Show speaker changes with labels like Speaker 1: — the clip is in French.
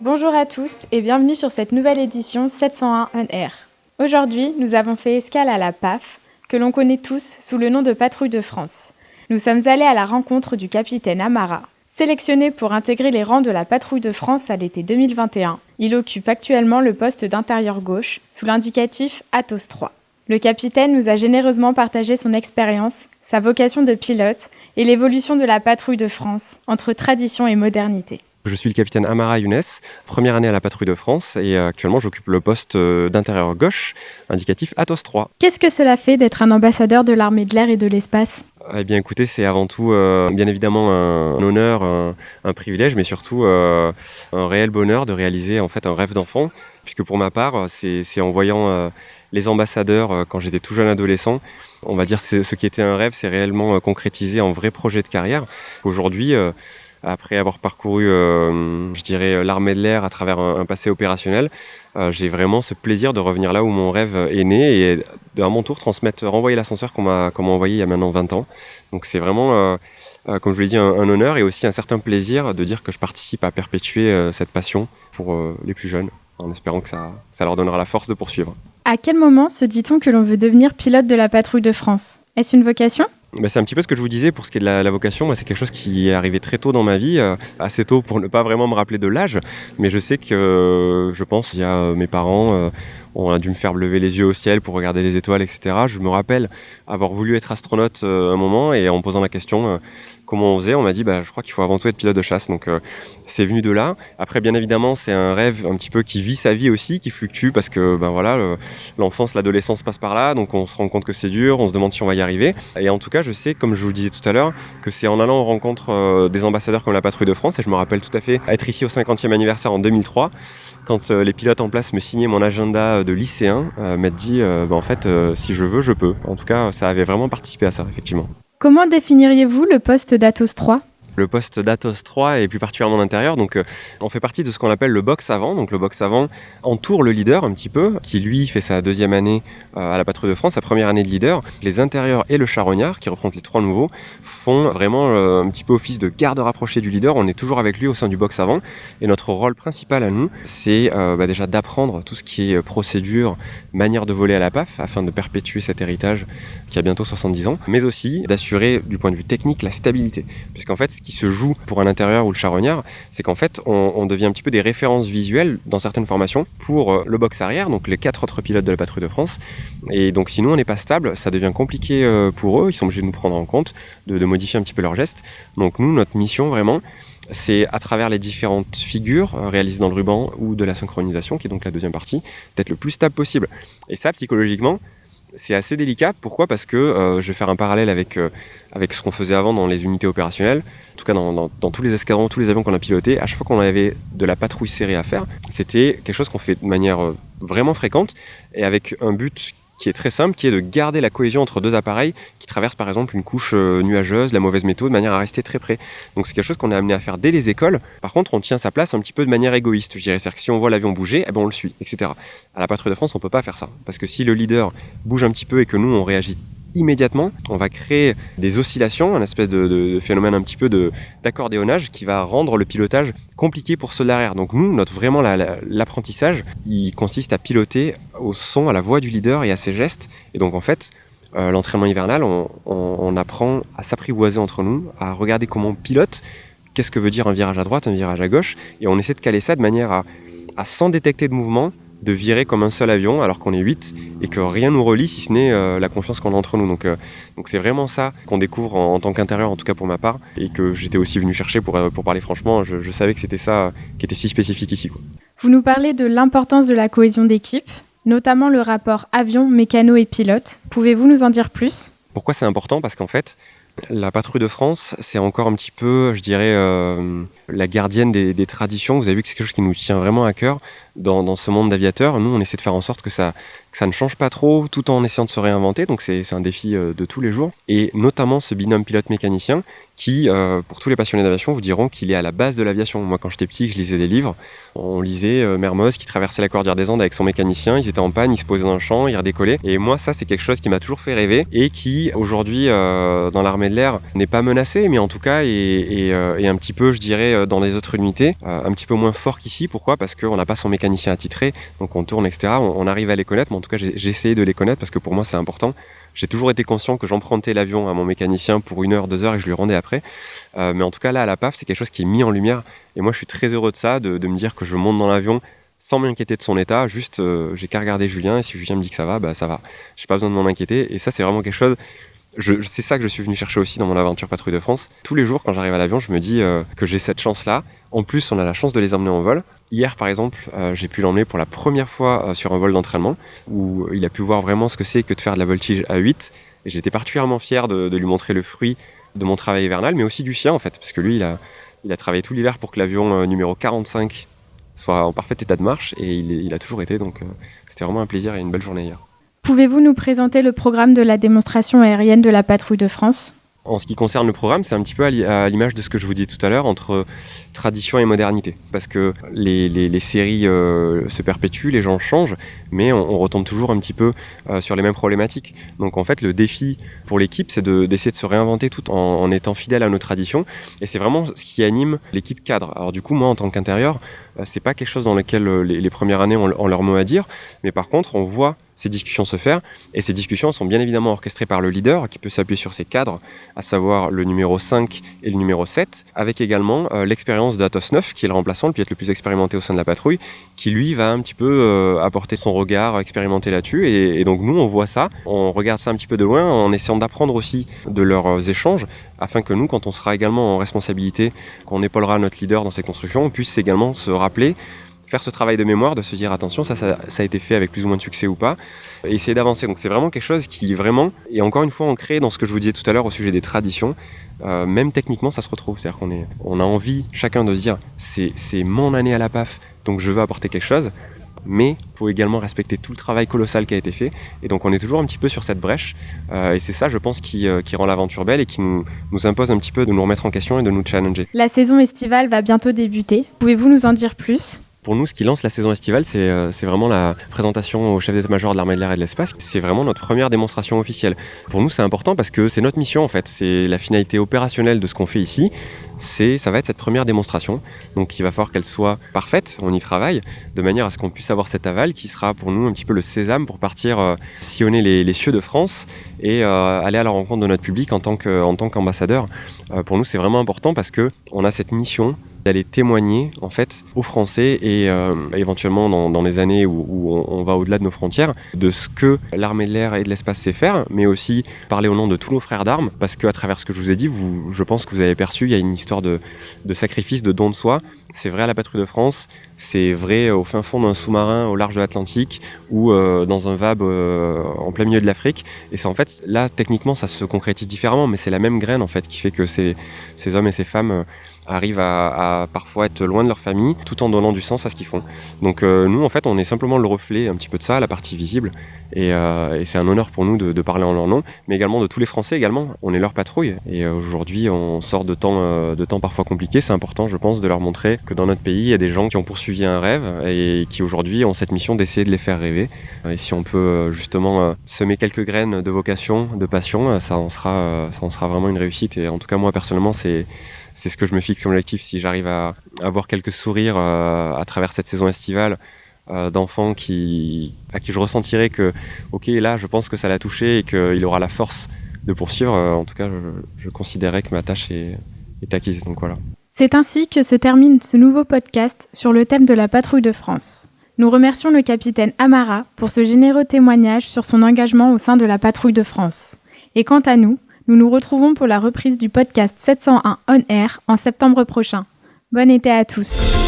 Speaker 1: Bonjour à tous et bienvenue sur cette nouvelle édition 701 On Air. Aujourd'hui, nous avons fait escale à la PAF, que l'on connaît tous sous le nom de Patrouille de France. Nous sommes allés à la rencontre du capitaine Amara. Sélectionné pour intégrer les rangs de la Patrouille de France à l'été 2021, il occupe actuellement le poste d'intérieur gauche sous l'indicatif Athos 3. Le capitaine nous a généreusement partagé son expérience, sa vocation de pilote et l'évolution de la Patrouille de France entre tradition et modernité.
Speaker 2: Je suis le capitaine Amara Younes, première année à la Patrouille de France et actuellement j'occupe le poste d'intérieur gauche, indicatif Athos 3.
Speaker 1: Qu'est-ce que cela fait d'être un ambassadeur de l'armée de l'air et de l'espace ?
Speaker 2: Eh bien écoutez, c'est avant tout bien évidemment un honneur, un privilège, mais surtout un réel bonheur de réaliser en fait un rêve d'enfant, puisque pour ma part, c'est en voyant les ambassadeurs quand j'étais tout jeune adolescent, on va dire ce qui était un rêve, c'est réellement concrétisé en vrai projet de carrière. Aujourd'hui, après avoir parcouru, l'armée de l'air à travers un passé opérationnel, j'ai vraiment ce plaisir de revenir là où mon rêve est né et à mon tour renvoyer l'ascenseur qu'on m'a envoyé il y a maintenant 20 ans. Donc c'est vraiment, comme je vous l'ai dit, un honneur et aussi un certain plaisir de dire que je participe à perpétuer cette passion pour les plus jeunes, en espérant que ça leur donnera la force de poursuivre.
Speaker 1: À quel moment se dit-on que l'on veut devenir pilote de la Patrouille de France ? Est-ce une vocation ?
Speaker 2: C'est un petit peu ce que je vous disais pour ce qui est de la vocation. Moi, c'est quelque chose qui est arrivé très tôt dans ma vie, assez tôt pour ne pas vraiment me rappeler de l'âge. Mais je sais que, je pense, il y a mes parents ont dû me faire lever les yeux au ciel pour regarder les étoiles, etc. Je me rappelle avoir voulu être astronaute un moment et en me posant la question comment on faisait, on m'a dit je crois qu'il faut avant tout être pilote de chasse. Donc c'est venu de là. Après, bien évidemment, c'est un rêve un petit peu qui vit sa vie aussi, qui fluctue parce que l'enfance, l'adolescence passe par là, donc on se rend compte que c'est dur, on se demande si on va y arriver. Et en tout cas, je sais, comme je vous le disais tout à l'heure, que c'est en allant aux rencontres des ambassadeurs comme la Patrouille de France, et je me rappelle tout à fait être ici au 50e anniversaire en 2003, quand les pilotes en place me signaient mon agenda de lycéen, m'être dit si je veux, je peux. En tout cas, ça avait vraiment participé à ça, effectivement.
Speaker 1: Comment définiriez-vous le poste d'Athos 3 ?
Speaker 2: Le poste d'Athos 3 et plus particulièrement d'intérieur, donc on fait partie de ce qu'on appelle le box avant. Donc le box avant entoure le leader un petit peu, qui lui fait sa deuxième année à la Patrouille de France, sa première année de leader. Les intérieurs et le charognard, qui représentent les trois nouveaux, font vraiment un petit peu office de garde rapprochée du leader. On est toujours avec lui au sein du box avant. Et notre rôle principal à nous, c'est déjà d'apprendre tout ce qui est procédure, manière de voler à la PAF, afin de perpétuer cet héritage qui a bientôt 70 ans, mais aussi d'assurer du point de vue technique la stabilité. Puisqu'en fait, ce qui se joue pour un intérieur ou le charognard, c'est qu'en fait, on devient un petit peu des références visuelles dans certaines formations pour le box arrière, donc les 4 autres pilotes de la Patrouille de France. Et donc, si nous, on n'est pas stable, ça devient compliqué pour eux. Ils sont obligés de nous prendre en compte, de modifier un petit peu leurs gestes. Donc, nous, notre mission, vraiment, c'est à travers les différentes figures réalisées dans le ruban ou de la synchronisation, qui est donc la deuxième partie, d'être le plus stable possible. Et ça, psychologiquement, c'est assez délicat. Pourquoi ? Parce que je vais faire un parallèle avec ce qu'on faisait avant dans les unités opérationnelles. En tout cas, dans tous les escadrons, tous les avions qu'on a pilotés, à chaque fois qu'on avait de la patrouille serrée à faire, c'était quelque chose qu'on fait de manière vraiment fréquente et avec un but qui est très simple, qui est de garder la cohésion entre deux appareils qui traversent par exemple une couche nuageuse, la mauvaise météo, de manière à rester très près. Donc c'est quelque chose qu'on est amené à faire dès les écoles. Par contre, on tient sa place un petit peu de manière égoïste, je dirais. C'est-à-dire que si on voit l'avion bouger, on le suit, etc. À la Patrouille de France, on ne peut pas faire ça. Parce que si le leader bouge un petit peu et que nous, on réagit immédiatement, on va créer des oscillations, un espèce de phénomène un petit peu d'accordéonnage qui va rendre le pilotage compliqué pour ceux derrière. Donc nous, l'apprentissage, il consiste à piloter au son, à la voix du leader et à ses gestes. Et donc en fait, l'entraînement hivernal, on apprend à s'apprivoiser entre nous, à regarder comment on pilote, qu'est-ce que veut dire un virage à droite, un virage à gauche, et on essaie de caler ça de manière à sans détecter de mouvement, de virer comme un seul avion alors qu'on est 8 et que rien nous relie si ce n'est la confiance qu'on a entre nous. Donc c'est vraiment ça qu'on découvre en tant qu'intérieur, en tout cas pour ma part, et que j'étais aussi venu chercher pour parler franchement. Je savais que c'était ça qui était si spécifique ici, quoi.
Speaker 1: Vous nous parlez de l'importance de la cohésion d'équipe, notamment le rapport avion, mécano et pilote. Pouvez-vous nous en dire plus ?
Speaker 2: Pourquoi c'est important ? Parce qu'en fait, la Patrouille de France, c'est encore un petit peu, je dirais, la gardienne des traditions. Vous avez vu que c'est quelque chose qui nous tient vraiment à cœur. dans ce monde d'aviateurs, nous on essaie de faire en sorte que ça ne change pas trop, tout en essayant de se réinventer. Donc c'est un défi de tous les jours. Et notamment ce binôme pilote-mécanicien qui, pour tous les passionnés d'aviation, vous diront qu'il est à la base de l'aviation. Moi, quand j'étais petit, je lisais des livres. On lisait Mermoz qui traversait la cordillère des Andes avec son mécanicien. Ils étaient en panne, ils se posaient dans le champ, ils redécollaient. Et moi, ça, c'est quelque chose qui m'a toujours fait rêver et qui, aujourd'hui, dans l'armée de l'air, n'est pas menacé, mais en tout cas est un petit peu, je dirais, dans les autres unités, un petit peu moins fort qu'ici. Pourquoi ? Parce qu'on n'a pas son mécanicien attitré, donc on tourne, etc. On arrive à les connaître, mais en tout cas, j'ai essayé de les connaître parce que pour moi, c'est important. J'ai toujours été conscient que j'empruntais l'avion à mon mécanicien pour 1 heure, 2 heures et je lui rendais après. Mais en tout cas, là, à la PAF, c'est quelque chose qui est mis en lumière. Et moi, je suis très heureux de ça, de me dire que je monte dans l'avion sans m'inquiéter de son état. Juste, j'ai qu'à regarder Julien et si Julien me dit que ça va, bah ça va. J'ai pas besoin de m'en inquiéter. Et ça, c'est vraiment quelque chose... c'est ça que je suis venu chercher aussi dans mon aventure Patrouille de France. Tous les jours, quand j'arrive à l'avion, je me dis que j'ai cette chance-là. En plus, on a la chance de les emmener en vol. Hier, par exemple, j'ai pu l'emmener pour la première fois sur un vol d'entraînement où il a pu voir vraiment ce que c'est que de faire de la voltige à 8. Et j'étais particulièrement fier de lui montrer le fruit de mon travail hivernal, mais aussi du sien, en fait. Parce que lui, il a travaillé tout l'hiver pour que l'avion numéro 45 soit en parfait état de marche. Et il a toujours été. Donc, c'était vraiment un plaisir et une belle journée hier.
Speaker 1: Pouvez-vous nous présenter le programme de la démonstration aérienne de la Patrouille de France ?
Speaker 2: En ce qui concerne le programme, c'est un petit peu à l'image de ce que je vous dis tout à l'heure, entre tradition et modernité. Parce que les séries se perpétuent, les gens changent, mais on retombe toujours un petit peu sur les mêmes problématiques. Donc en fait, le défi pour l'équipe, c'est d'essayer de se réinventer tout en étant fidèle à nos traditions. Et c'est vraiment ce qui anime l'équipe cadre. Alors du coup, moi, en tant qu'intérieur, c'est pas quelque chose dans lequel les premières années ont leur mot à dire, mais par contre, on voit ces discussions se faire, et ces discussions sont bien évidemment orchestrées par le leader qui peut s'appuyer sur ses cadres, à savoir le numéro 5 et le numéro 7, avec également l'expérience d'Atos 9, qui est le remplaçant, le pilote le plus expérimenté au sein de la patrouille, qui lui va un petit peu apporter son regard expérimenté là-dessus, et donc nous on voit ça, on regarde ça un petit peu de loin, en essayant d'apprendre aussi de leurs échanges, afin que nous, quand on sera également en responsabilité, qu'on épaulera notre leader dans ces constructions, on puisse également se rappeler, faire ce travail de mémoire, de se dire attention, ça a été fait avec plus ou moins de succès ou pas, et essayer d'avancer. Donc c'est vraiment quelque chose qui vraiment, et encore une fois ancré dans ce que je vous disais tout à l'heure au sujet des traditions, même techniquement ça se retrouve, c'est-à-dire qu'on a envie chacun de se dire c'est mon année à la PAF, donc je veux apporter quelque chose, mais il faut également respecter tout le travail colossal qui a été fait, et donc on est toujours un petit peu sur cette brèche, et c'est ça je pense qui rend l'aventure belle et qui nous impose un petit peu de nous remettre en question et de nous challenger.
Speaker 1: La saison estivale va bientôt débuter, pouvez-vous nous en dire plus ?
Speaker 2: Pour nous, ce qui lance la saison estivale, c'est vraiment la présentation au chef d'état-major de l'armée de l'air et de l'espace. C'est vraiment notre première démonstration officielle. Pour nous, c'est important parce que c'est notre mission en fait. C'est la finalité opérationnelle de ce qu'on fait ici. Ça va être cette première démonstration. Donc il va falloir qu'elle soit parfaite, on y travaille, de manière à ce qu'on puisse avoir cet aval qui sera pour nous un petit peu le sésame pour partir sillonner les cieux de France et aller à la rencontre de notre public en tant qu'ambassadeur. Pour nous, c'est vraiment important parce qu'on a cette mission d'aller témoigner en fait aux Français et éventuellement dans les années où on va au-delà de nos frontières de ce que l'armée de l'air et de l'espace sait faire, mais aussi parler au nom de tous nos frères d'armes, parce qu'à travers ce que je vous ai dit, je pense que vous avez perçu, il y a une histoire de sacrifice, de don de soi. C'est vrai à la Patrouille de France, c'est vrai au fin fond d'un sous-marin au large de l'Atlantique ou dans un VAB en plein milieu de l'Afrique. Et c'est en fait, là, techniquement, ça se concrétise différemment, mais c'est la même graine en fait qui fait que ces hommes et ces femmes arrivent à parfois être loin de leur famille tout en donnant du sens à ce qu'ils font. Donc nous en fait on est simplement le reflet un petit peu de ça, la partie visible, et c'est un honneur pour nous de parler en leur nom, mais également de tous les Français également, on est leur patrouille et aujourd'hui on sort de temps parfois compliqués, c'est important je pense de leur montrer que dans notre pays il y a des gens qui ont poursuivi un rêve et qui aujourd'hui ont cette mission d'essayer de les faire rêver, et si on peut justement semer quelques graines de vocation, de passion, ça en sera vraiment une réussite, et en tout cas moi personnellement c'est ce que je me fixe comme objectif. Si j'arrive à avoir quelques sourires à travers cette saison estivale d'enfants à qui je ressentirai que, ok, là, je pense que ça l'a touché et qu'il aura la force de poursuivre, en tout cas, je considérais que ma tâche est acquise. Donc voilà.
Speaker 1: C'est ainsi que se termine ce nouveau podcast sur le thème de la Patrouille de France. Nous remercions le capitaine Amara pour ce généreux témoignage sur son engagement au sein de la Patrouille de France. Et quant à nous nous retrouvons pour la reprise du podcast 701 On Air en septembre prochain. Bon été à tous.